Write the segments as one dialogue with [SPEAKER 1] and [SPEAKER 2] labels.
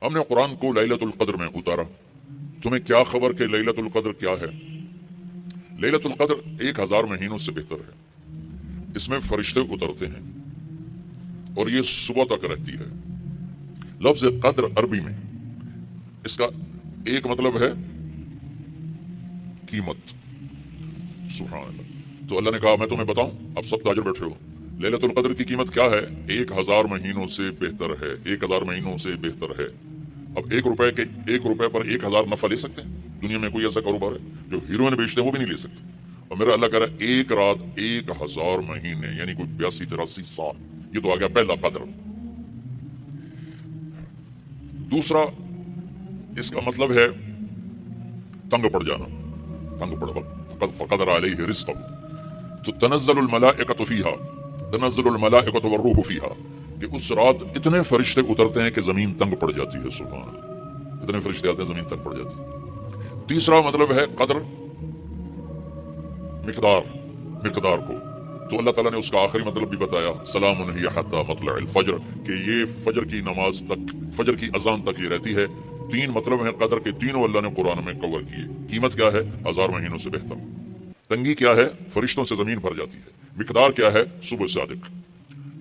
[SPEAKER 1] हमने कुरान को लैलतुल क़द्र में उतारा, तुम्हें क्या खबर कि लैलतुल क़द्र क्या है? लैलतुल क़द्र 1000 महीनों से बेहतर है। इसमें फरिश्ते उतरते हैं और ये सुबह तक रहती है। लफ्ज क़द्र अरबी में इसका एक मतलब है कीमत। सुभान अल्लाह। तो अल्लाह ने कहा मैं तुम्हें बताऊं, आप सब ताजर बैठे हो, लैलतुल क़द्र की कीमत क्या है? 1000 महीनों से बेहतर है। 1000 महीनों से बेहतर है। अब 1 रुपए पर 1000 नफा ले सकते हैं? दुनिया में कोई ऐसा कारोबार है? जो हीरोइन बेचते हैं वो भी नहीं ले सकते। और मेरा अल्लाह कह रहा है एक रात 1000 महीने, यानी कोई 82-83 साल। ये तो आ गया पहला कद्र। दूसरा इसका मतलब है तंग पड़ जाना, तंग पड़ फ़क़दर अलैहि रिज़्क़हु। तो तनज़्ज़लुल मलाइकतु फ़ीहा, तनज़्ज़लुल मलाइकतु वर्रूहु फ़ीहा, कि उस रात इतने फरिश्ते उतरते हैं कि जमीन तंग पड़ जाती है। सुभान अल्लाह, इतने फरिश्ते आते हैं जमीन तंग पड़ जाती है। तीसरा मतलब है कद्र, मिक़दार को। तो अल्लाह ताला ने उसका आखिरी मतलब भी बताया, सलामुन हिय हत्ता मतलअल फ़ज्र, कि ये फजर की नमाज तक, फजर की अजान तक ये रहती है। 3 मतलब है कद्र के, तीनों अल्लाह ने कुरान में कवर किए। कीमत क्या है? 1000 महीनों से बेहतर। तंगी क्या है? फरिश्तों से जमीन भर जाती है। मिक़दार क्या है? सुबह सादिक।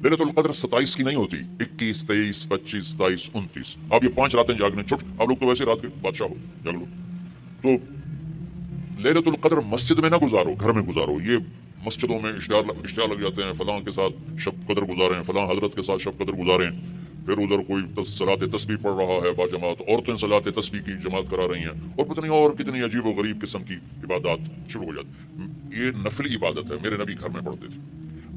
[SPEAKER 1] लैलतुल क़द्र 27 की नहीं होती, 21, 23, 25, 27, 29। आप ये 5 रातें जागने छुट, आप लोग तो वैसे रात के बादशाह हो, जाग लो। तो लैलतुल क़द्र मस्जिद में ना गुजारो, घर में गुजारो। ये मस्जिदों में इश्तिहार लग जाते हैं, फलां के साथ शब कद्र गुजारें, फलां हजरत के साथ शब कद्र गुजारें। फिर उधर कोई सलात तस्बीह पढ़ रहा है बाजमात, औरतें सलात तस्बीह की जमात करा रही हैं, और पता नहीं और कितनी अजीब व गरीब किस्म की इबादत शुरू हो जाती। ये नफली इबादत है, मेरे नबी घर में पढ़ते थे।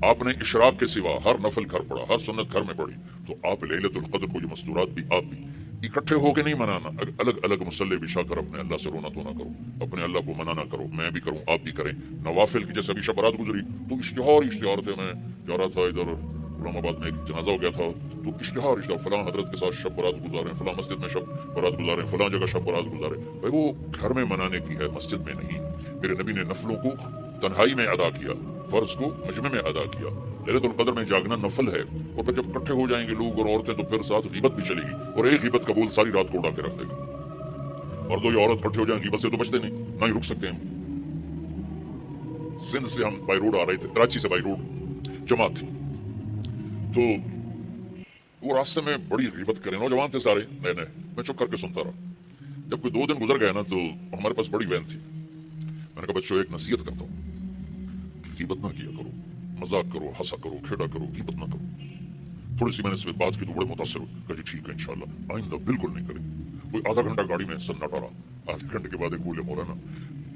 [SPEAKER 1] आपने इशराक के सिवा हर नफल घर पढ़ा, हर सुन्नत घर में पढ़ी। तो आप लैलतुल क़द्र को, ये मस्तूरात भी आप भी इकट्ठे होके नहीं मनाना, अलग अलग मुसल्ले बिछा कर अपने अल्लाह से रोना धोना करो, अपने अल्लाह को मनाना करो। मैं भी करूं, आप भी करें। नवाफिल की जैसे अभी शब बारात गुजरी तो इश्तिहार थे। मैं जा रहा था इधर इस्लामाबाद में, एक जनाजा हो गया था, तो इश्तिहार फलां हजरत के साथ शब बारात गुजारें, फलां मस्जिद में शब बारात गुजारें, फलां जगह शब बारात गुजारें। भाई वो घर में मनाने की है, मस्जिद में नहीं। मेरे नबी ने नफलों को तन्हाई में अदा किया, फर्ज को मजमे में अदा किया। लैलतुल क़द्र में जागना नफल है। और फिर जब इकट्ठे हो जाएंगे लोग और औरतें, तो फिर साथ गीबत भी चलेगी, और एक गीबत का बोल सारी रात को उड़ा के रख देगा। और 2 औरत इकट्ठे हो जाएंगी, गीबत से तो बचते नहीं, ना ही रुक सकते हैं। सिंध से हम बाई रोड आ रहे थे, कराची से बाई रोड जमात थी, तो वो रास्ते में बड़ी गीबत करें, नौजवान थे सारे नए नए। मैं चुप करके सुनता रहा। जब कोई 2 दिन गुजर गए ना, तो हमारे पास बड़ी वैन थी। मैंने कहा बच्चों, एक नसीहत करता हूँ, गीबत ना किया करो, मजाक करो, हंसा करो, खेड़ा करो, गीबत ना करो। थोड़ी सी मैंने इस बात की तो बड़े मुतासिर हुए। कहा जी ठीक है, इंशाल्लाह आइंदा बिल्कुल नहीं करें। कोई आधा घंटा गाड़ी में सन्नाटा रहा। आधे घंटे के बाद एक बोले, मौलाना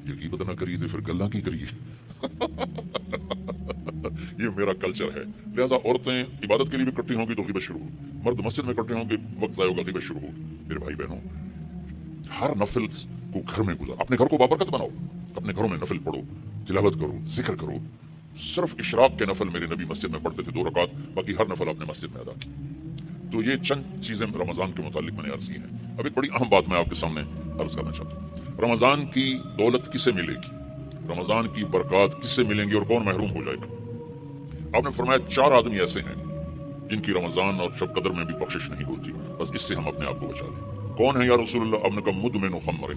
[SPEAKER 1] ये गीबत ना करिए तो फिर गल्ला की करिए। ये मेरा कल्चर है। लिहाजा औरतें इबादत के लिए भी इकट्ठी होंगी तो गीबत शुरू हो, मर्द मस्जिद में इकट्ठे होंगे, वक्त ज़ाया होगा, गीबत शुरू हो। मेरे भाई बहनों, हर नफिल को घर में गुजार, अपने घर को बाबरकत बनाओ, अपने घरों में नफिल पढ़ो, तिलावत करो, जिक्र करो। सिर्फ इशराक के नफल मेरे नबी मस्जिद में पढ़ते थे 2 रकात, बाकी हर नफल अपने मस्जिद में अदा की। तो ये चंद चीजें रमजान के मुतालिक मैंने अर्ज की हैं। अब एक बड़ी अहम बात मैं आपके सामने अर्ज करना चाहता हूँ। रमजान की दौलत किसे मिलेगी, रमजान की बरकत किससे मिलेंगी, और कौन महरूम हो जाएगा? आपने फरमाया 4 आदमी ऐसे हैं जिनकी रमजान और शब कदर में भी बख्शिश नहीं होती, बस इससे हम अपने आप को बचा लें। कौन है या रसूलुल्लाह? आपने कहा मुदमिन खम्र,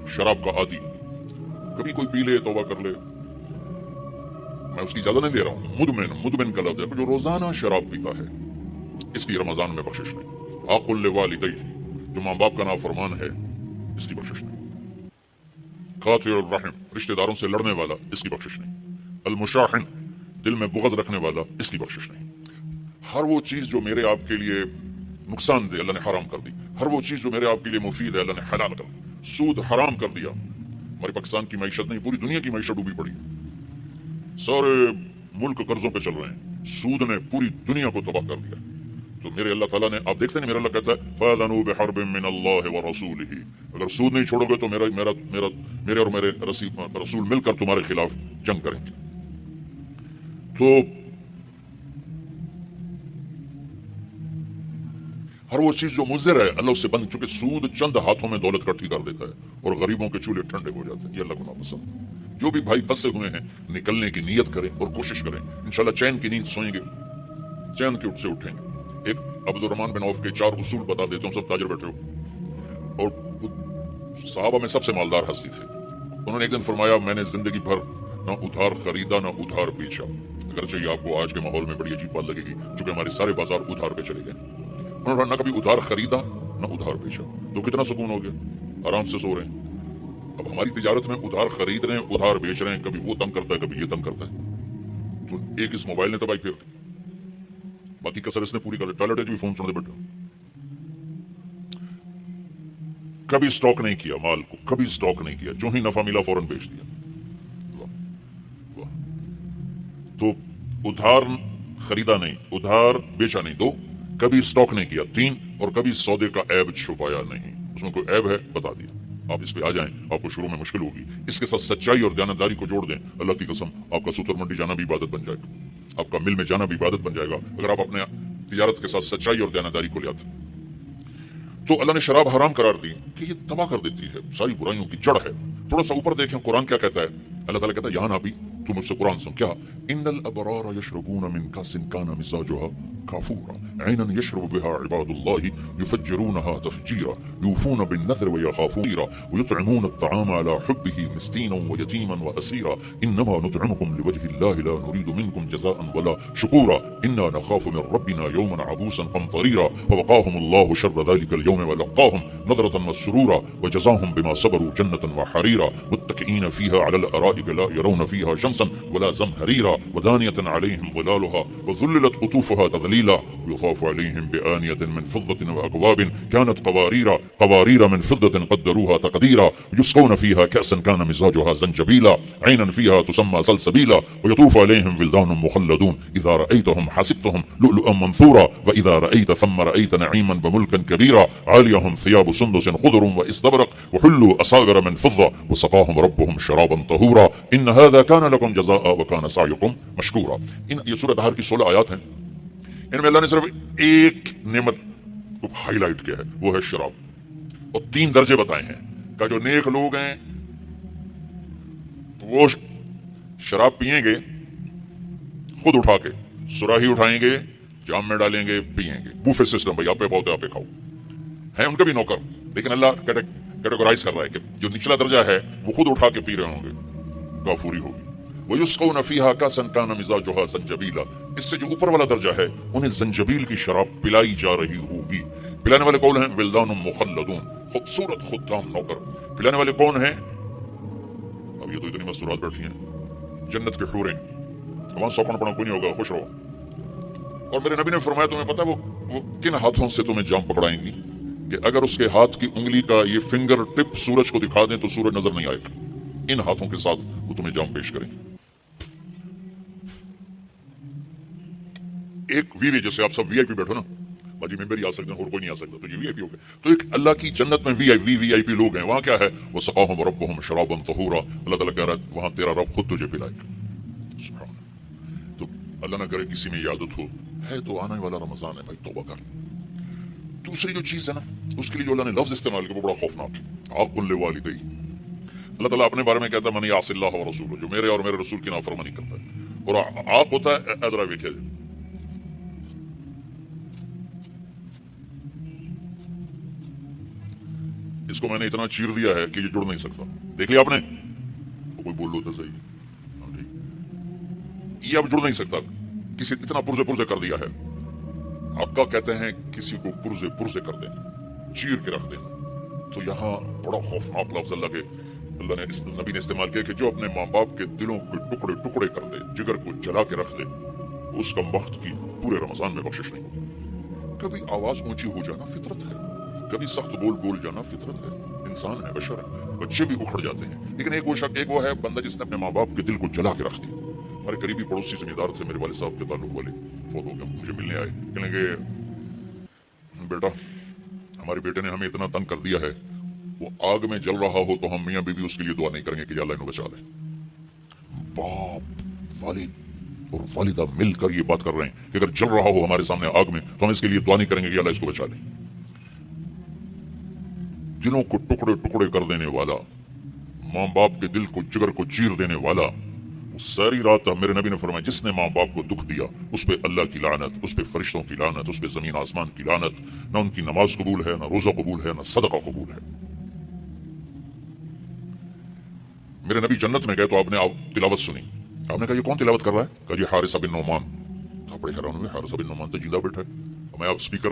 [SPEAKER 1] शराब का आदी। कभी कोई पी ले, तौबा कर ले, मैं उसकी इजाजत नहीं दे रहा हूँ। मुदमिन का लफ्ज़ है, जो रोजाना शराब पीता है, इसकी रमजान में बख्शिश नहीं। आकुल वालिदैहि, जो माँ बाप का नाफरमान है, इसकी बख्शिश नहीं। कातिल रहम, रिश्तेदारों से लड़ने वाला, इसकी बख्शिश नहीं। अल-मुशाहिन, दिल में बुग़्ज़ रखने वाला, इसकी बख्शिश नहीं। हर वो चीज जो मेरे आपके लिए नुकसान दे, अल्लाह ने हराम कर दी। हर वो चीज जो मेरे आपके लिए मुफीद है, अल्लाह ने हलाल कर दी। सूद हराम कर दिया। हमारे पाकिस्तान की मईशत नहीं, पूरी दुनिया की मईशत डूबी पड़ी, सारे मुल्क कर्जों पे चल रहे हैं। सूद ने पूरी दुनिया को तबाह कर दिया। तो मेरे अल्लाह ताला ने, आप देखते हैं मेरा अल्लाह कहता है फ़अज़नु बिहर्बिम मिनल्लाहि व रसूलिही, अगर सूद नहीं छोड़ोगे तो मेरे और मेरे रसूल मिलकर तुम्हारे खिलाफ जंग करेंगे। तो हर वो चीज जो मुज़र है, अल्लाह उससे बंद, चूंकि सूद चंद हाथों में दौलत इकट्ठी कर देता है और गरीबों के चूल्हे ठंडे हो जाते हैं। ये अल्लाह को नापसंद है। जो भी भाई फंसे हुए हैं, निकलने की नीयत करें और कोशिश करें। इंशाल्लाह चैन की नींद सोएंगे, चैन के से उठेंगे। एक अब्दुर्रहमान बिन औफ के 4 उसूल बता देता हूँ, सब ताजर बैठे हो। और साहबा में सबसे मालदार हस्ती थे। उन्होंने एक दिन फरमाया, मैंने जिंदगी भर ना उधार खरीदा ना उधार बेचा। अगर चाहिए आपको आज के माहौल में बड़ी अजीब बात लगेगी, क्योंकि हमारे सारे बाजार उधार पे चले गए। उन्होंने ना कभी उधार खरीदा ना उधार बेचा, तो कितना सुकून हो गया, आराम से सो रहे हैं। अब हमारी तिजारत में उधार खरीद रहे हैं, उधार बेच रहे हैं, कभी वो तंग करता है, कभी ये तंग करता है। तो एक इस मोबाइल ने तबाही फेर दी, बाकी कसर इसने पूरी कर। टॉयलेट भी फोन सुनते बैठे, कभी स्टॉक नहीं किया माल को, कभी स्टॉक नहीं किया, जो ही नफा मिला फौरन बेच दिया। तो उधार खरीदा नहीं, उधार बेचा नहीं, 2 कभी स्टॉक नहीं किया, 3 और कभी सौदे का ऐब छुपाया नहीं। उसमें कोई ऐब है बता दिया, आप इस पे आ जाएं, आपको शुरू में मुश्किल होगी। इसके साथ सच्चाई और दयानतदारी को जोड़ दें, अल्लाह की कसम आपका सूतर मंडी जाना भी इबादत बन जाएगा, आपका मिल में जाना भी इबादत बन जाएगा, अगर आप अपने तिजारत के साथ सच्चाई और दयानतदारी को ले आते। तो अल्लाह ने शराब हराम करार दी कि ये तबाह कर देती है, सारी बुराइयों की जड़ है। थोड़ा सा ऊपर देखें कुरान क्या कहता है। अल्लाह ताला कहता है, यहाँ नाबी तू मुझसे कुरान सुन, क्या इन्नल अबरार यशरबून मिन कासिन काना मिज़ाजुहा काफूरा ऐनन यशरबु बिहा इबादुल्लाहि युफज्जिरूनहा तफजीरा यूफून बिन्नज़्र व यखाफून व युतइमून अत्तआम अला हुब्बिही मिस्कीनन व यतीमन व असीरा इन्नमा नुतइमुकुम लिवजहिल्लाहि ला नुरीदु मिनकुम जज़ाअन वला शुकूरा इन्ना नखाफु मिन रब्बिना यौमन अबूसन क़मतरीरा फवक़ाहुमुल्लाहु शर्र ज़ालिकल यौम व लक़ाहुम नज़रतन व सुरूरा व जज़ाहुम बिमा सबरू जन्नतन व हरीरा मुत्तकिईन फ़ीहा अलल अराइक ला यरौन फ़ीहा शम्सन वला ज़महरीरा व दानियतन अलैहिम ज़िलालुहा व ज़ुल्लिलत क़ुतूफ़ुहा तज़लीला युताफ़ु अलैहिम बिआनियतिन मिन फ़िद्दतिन व अकवाबिन कानत क़वारीरा मिन फ़िद्दतिन क़द्दरूहा तक़दीरा युस्क़ून फ़ीहा कअसन कान मिज़ाजुहा ज़ंजबीला ऐनन फ़ीहा तुसम्मा सलसबीला व यतूफ़ु अलैहिम विल्दानुन मुख़ल्लदून इज़ा रअयतहुम हसिबतहुम लुअलुअन मंसूरा व इज़ा रअयत थम्म रअयत नईमन व मुल्कन कबीरा आलियहुम थियाबु सुंदुसिन ख़ुदरुन व इस्तबरक़ व हुल्लू असाविर मिन फ़िद्दा व सक़ाहुम रब्बुहुम शराबन तहूरा इन हाज़ा कान लकुम जज़ाअ व कान सअयुकुम मशकूरा। ये सूरह तहार की 16 आयत हैं। इनमें अल्लाह ने सिर्फ एक नेमत को हाईलाइट किया है, वो है शराब, और 3 दर्जे बताए हैं का जो नेक लोग हैं वो शराब पिएंगे, खुद उठा के सुराही उठाएंगे, जाम में डालेंगे, पिएंगे, बूफे सिस्टम, भाई आप पे पाओ तो आप पे खाओ, है उनके भी नौकर। लेकिन अल्लाह कैटेगराइज कर रहा है कि जो निचला दर्जा है वो खुद उठा के पी रहे होंगे, काफूरी होगी। वो युस्क़ून फ़ीहा कअसन कान मिज़ाजुहा ज़ंजबीला, इससे जो ऊपर वाला दर्जा है उन्हें जंजबील की शराब पिलाई जा रही होगी। पिलाने वाले कौन हैं? विल्दानुन मुख़ल्लदून, खूबसूरत खुद्दाम नौकर। पिलाने वाले कौन हैं? अब ये तो इतनी मस्तूरात बैठी हैं, जन्नत के हूरें, वहां सौकन पड़ा कोई नहीं होगा, खुश रहो। और मेरे नबी ने फरमाया, तुम्हें पता है वो किन हाथों से तुम्हें जाम पकड़ाएंगी कि अगर उसके हाथ की उंगली का ये फिंगर टिप सूरज को दिखा दें तो सूरज नजर नहीं आएगा। इन हाथों के साथ वो तुम्हें जाम पेश करेंगे। एक वीवी, जैसे आप सब वीआईपी बैठो ना, बाजी मेंबर ही आ सकते हैं और कोई नहीं आ सकता, तो ये वीआईपी हो गए। तो एक अल्लाह की जन्नत में वीआईपी लोग हैं, वहां क्या है? वो सक़ाहुम रब्बुहुम शराबन तहूरा, अल्लाह ताला कह रहा है वहां तेरा रब खुद तुझे पिलाएगा। तो अल्लाह ना करे किसी में आदत हो, है तो आने वाला रमजान है भाई, तौबा कर। दूसरी जो चीज है ना, उसके लिए जो अल्लाह ने लफ्ज इस्तेमाल किया वो बड़ा खौफनाक है, आक़ुल लिवालिदैहि। अल्लाह ताला अपने बारे में कहता है, मन यासिल्लाह व रसूलहु, जो मेरे और मेरे रसूल की नाफरमानी करता है। और आप होता है अजरा देखिए, इसको मैंने इतना चीर दिया है कि ये जुड़ नहीं सकता। देख लिया आपने? तो कोई बोल लो तो सही, ये अब जुड़ नहीं सकता, किसी इतना पुरजे कर दिया है। आका कहते हैं किसी को पुरजे कर देना, चीर के रख देना। तो यहाँ बड़ा खौफनाक लफ्ज अल्लाह ने नबी ने इस्तेमाल किया कि जो अपने माँ बाप के दिलों के टुकड़े टुकड़े कर दे, जिगर को जला के रख दे, उसका वक्त की पूरे रमजान में बख्शिश नहीं होगी। कभी आवाज ऊंची हो जाना फितरत है, कभी सख्त बोल जाना फितरत है, इंसान है, बशर है, बच्चे भी उखड़ जाते हैं। लेकिन एक वो है बंदा जिसने अपने माँ बाप के दिल को जला के रख दिया। हमारे करीबी पड़ोसी जमींदार थे, मेरे वाले साहब के ताल्लुक वाले, फौत हो गए, मुझे मिलने आए, कहेंगे बेटा हमारे बेटे ने हमें इतना तंग कर दिया है, वो आग में जल रहा हो तो हम मियाँ बीवी उसके लिए दुआ नहीं करेंगे कि अल्लाह इन्हें बचा ले। बाप, वालिद और वालिदा मिलकर ये बात कर रहे हैं कि अगर जल रहा हो हमारे सामने आग में तो हम इसके लिए दुआ नहीं करेंगे कि अल्लाह इसको बचा ले। दिलों को टुकड़े टुकड़े कर देने वाला, माँ बाप के दिल को जिगर को चीर देने वाला, सारी रात मेरे नबी ने फरमाया जिसने माँ बाप को दुख दिया उस पे अल्लाह की लानत, उस पे फरिश्तों की लानत, उस पे जमीन आसमान की लानत, ना उनकी नमाज कबूल है, ना रोजा कबूल है, ना सदका कबूल है। मेरे नबी जन्नत में गए तो आपने तिलावत सुनी। आपने कहा ये कौन तिलावत कर रहा है? कहा जी हारिसा बिन नोमान। तो बड़े हैरान हुए, हारिसा बिन नोमान तो जिंदा बैठा है। मैं आप स्पीकर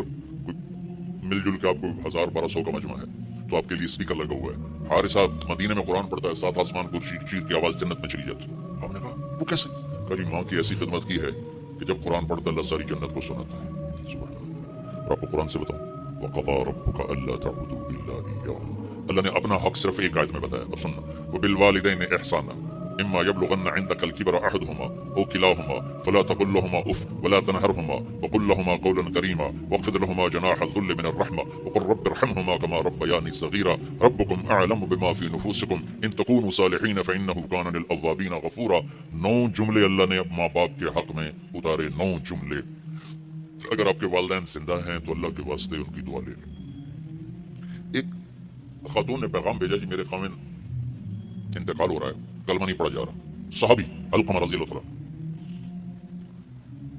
[SPEAKER 1] मिलजुल के आपको 1000-1200 का मजमा है तो आपके लिए स्पीकर लगा हुआ है। हारिसा मदीने में कुरान पढ़ता है, सात आसमान को चीर की आवाज जन्नत में चली जाती। आपने कहा वो कैसे? कहा जी माँ की ऐसी खिदमत की है कि जब कुरान पढ़ता है अल्लाह सारी जन्नत को सुनाता है। और आपको कुरान से बताऊं, वक़ज़ा रब्बुका अल्ला तअबुदू इल्ला इय्याहु, अल्लाह ने अपना हक सिर्फ एक आयत में बताया। अब सुनना, वबिल वालिदैनि इहसाना इम्मा यबलुगन्ना इंदकल किबरा अहदुहुमा औ किलाहुमा फला तकुल लहुमा उफ वला तनहरहुमा वकुल लहुमा कौलन करीमा वख्फिद लहुमा जनाह अज़्ज़ुल्लि मिनर रहमा वकुल रब्बि इरहमहुमा कमा रब्बयानी सगीरा रब्बुकुम अअलमु बिमा फी नुफूसिकुम इन तकूनु सालिहीन फइन्नहु कान लिल अव्वाबीन गफूरा। 9 जुमले अल्लाह ने माँ बाप के हक में उतारे, 9 जुमले। अगर आपके वालिदैन जिंदा हैं तो अल्लाह के वास्ते उनकी दुआ ले लें। एक खातून ने पैगाम भेजा, जी मेरे खामिन इंतकाल हो रहा है, कलमा नहीं पढ़ा जा रहा। सहाबी अलकमा रज़ियल्लाहु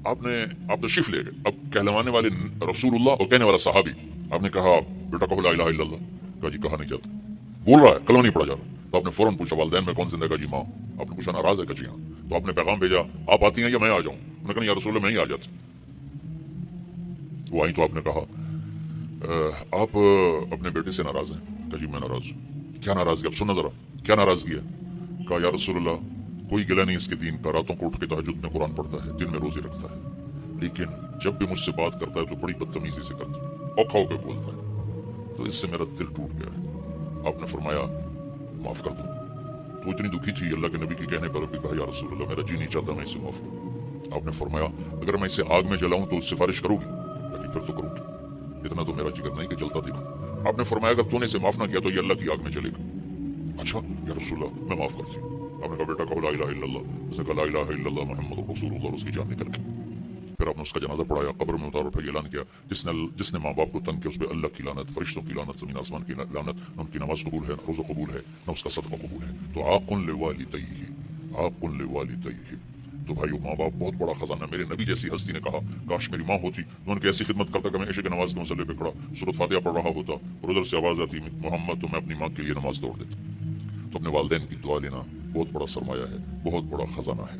[SPEAKER 1] अन्हु, आप तशरीफ ले गए। अब कहलवाने वाले रसूलुल्लाह और कहने वाला सहाबी। आपने कहा बेटा कहो ला इलाहा इल्लल्लाह। कहा जी कहा नहीं जाता, बोल रहा है कलमा नहीं पढ़ा जा रहा। तो आपने फौरन पूछा वालिदैन में कौन जिंदा? का जी माँ। आपने पूछा नाराज है? का जी हाँ। तो आपने पैगाम भेजा आप आती हैं या मैं आ जाऊं? उन्होंने कहा या रसूलुल्लाह मैं ही आ जाता। वो आई तो आपने कहा आप अपने बेटे से नाराज हैं? कहा जी मैं नाराज हूं। क्या नाराजगी? अब सुनना जरा, क्या नाराजगी है? कहा या रसूलुल्लाह कोई गिला नहीं इसके दीन का, रातों को उठ के तहज्जुद में कुरान पढ़ता है, दिन में रोजे रखता है, लेकिन जब भी मुझसे बात करता है तो बड़ी बदतमीजी से करता है, औखा होकर बोलता है, तो इससे मेरा दिल टूट गया है। आपने फरमाया माफ कर दो। तो इतनी दुखी थी, अल्लाह के नबी के कहने पर भी कहा या रसूलुल्लाह मेरा जी नहीं चाहता मैं इसे माफ करूं। आपने फरमाया अगर मैं इसे आग में जलाऊं तो सिफारिश करोगी? कहा फिर तो करूंगी, इतना तो मेरा जिगर नहीं कि जलता देखो। आपने फरमाया अगर तूने इसे माफ ना किया तो ये अल्लाह की आग में जलेगा। अच्छा या रसूलुल्लाह मैं माफ करती हूँ। आपने कहा बेटा कहो ला इलाहा इल्लल्लाह। उसने कहा ला इलाहा इल्लल्लाह मुहम्मदुर रसूलुल्लाह, उसकी जान निकल गई। फिर आपने उसका जनाजा पढ़ाया, कब्र में उतारा, फिर ऐलान किया जिसने माँ बाप को तंग किया उस पर अल्लाह की लानत, फरिश्तों की लानत, जमीन आसमान की लानत, न उनकी नमाज कबूल है, न रोज़ा कबूल है, न उसका सदका कबूल है। तो आकुन लिवालिदैहि, आकुन लिवालिदैहि। तो भाइयों माँ बाप बहुत बड़ा खजाना। मेरे नबी जैसी हस्ती ने कहा काश मेरी माँ होती तो उनकी ऐसी खिदमत करता कि मैं ऐशे की नमाज के मसले पे खड़ा सूरत फातिहा पढ़ रहा होता और उधर से आवाज आती मोहम्मद, तो मैं अपनी माँ के लिए नमाज तोड़ देता। तो अपने वालिदैन की दुआ लेना बहुत बड़ा सरमाया है, बहुत बड़ा खजाना है।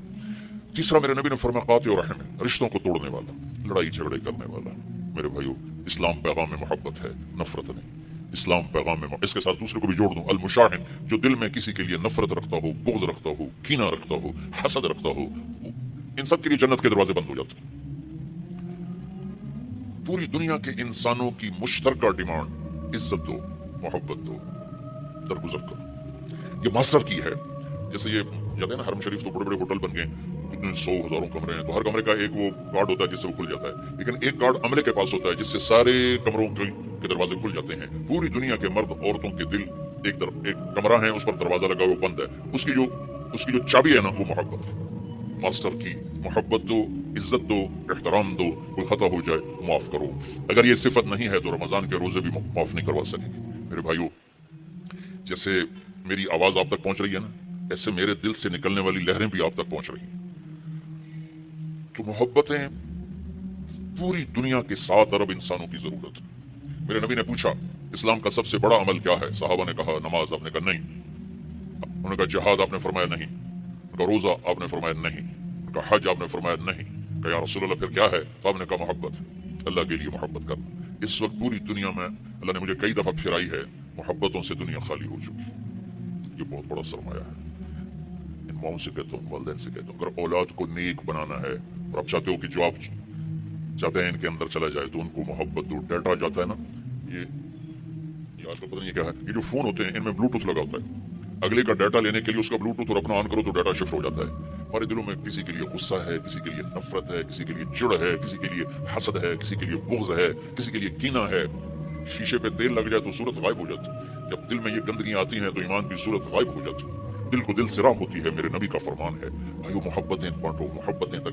[SPEAKER 1] तीसरा मेरे नबी ने फरमाया कातिउ रहम, रिश्तों को तोड़ने वाला, लड़ाई झगड़े करने वाला। मेरे भाइयों इस्लाम पैगाम में मोहब्बत है, नफरत नहीं। इस्लाम पैगाम में, इसके साथ दूसरे को भी जोड़ दूं, अल मुशाहिन, जो दिल में किसी के लिए नफरत रखता हो, बुग़्ज़ रखता हो, कीना रखता हो, हसद रखता हो, इन सब के लिए जन्नत के दरवाजे बंद हो जाते हैं। पूरी दुनिया के इंसानों की मुश्तरका डिमांड इज्जत दो, मोहब्बत दो, दरगुजर करो। ये मास्टर की है। जैसे ये जाते हैं ना हरम शरीफ, तो बड़े बड़े होटल बन गए, कितने 100,000 कमरे हैं, तो हर कमरे का एक वो कार्ड होता है जिससे वो खुल जाता है, लेकिन एक कार्ड अमले के पास होता है जिससे सारे कमरों के दरवाजे खुल जाते हैं। पूरी दुनिया के मर्द औरतों के दिल एक कमरा है, उस पर दरवाजा लगा हुआ बंद है, उसकी जो चाबी है ना वो मोहब्बत है। मास्टर की मोहब्बत दो, इज्जत दो, एहतराम दो, कोई खता हो जाए माफ करो। अगर ये सिफत नहीं है तो रमजान के रोजे भी माफ नहीं करवा सकेंगे। मेरे भाइयों जैसे मेरी आवाज आप तक पहुंच रही है ना, ऐसे मेरे दिल से निकलने वाली लहरें भी आप तक पहुंच रही हैं। तो मोहब्बतें पूरी दुनिया के 7 अरब इंसानों की जरूरत है। मेरे नबी ने पूछा इस्लाम का सबसे बड़ा अमल क्या है? सहाबा ने कहा नमाज। आपने कहा नहीं। उन्होंने कहा जिहाद? आपने फरमाया नहीं। उनका रोजा? आपने फरमाया नहीं। उनका हज? आपने फरमाया नहीं। कहा या रसूल अल्लाह फिर क्या है? तो आपने कहा मोहब्बत, अल्लाह के लिए मोहब्बत करना। इस वक्त पूरी दुनिया में अल्लाह ने मुझे कई दफा फिराई है, मोहब्बतों से दुनिया खाली हो चुकी। ये बहुत बड़ा सरमाया है। इन माओं से कहता हूँ, वालिदैन से कहता हूँ, अगर औलाद को नेक बनाना है और आप चाहते हो कि जो आप चाहते हैं इनके अंदर चला जाए, तो उनको मोहब्बत दो। डाटा जाता है ना, ये आजकल पता नहीं क्या है, ये जो फोन होते हैं इनमें ब्लूटूथ लगा होता है, अगले का डाटा लेने के लिए उसका ब्लूटूथ और अपना ऑन करो तो डाटा शिफ्ट हो जाता है। हमारे दिलों में किसी के लिए गुस्सा है, किसी के लिए नफरत है, किसी के लिए चिढ़ है, किसी के लिए हसद है, किसी के लिए बुग़्ज़ है, किसी के लिए कीना है। शीशे पे तेल लग जाए तो सूरत गायब हो जाती है। जब दिल में ये गंदगियां आती हैं तो ईमान की सूरत गायब हो जाती है। दिल को दिल से राह होती है। मेरे नबी का फरमान है भाइयों मोहब्बतें बांटो, मोहब्बतें तक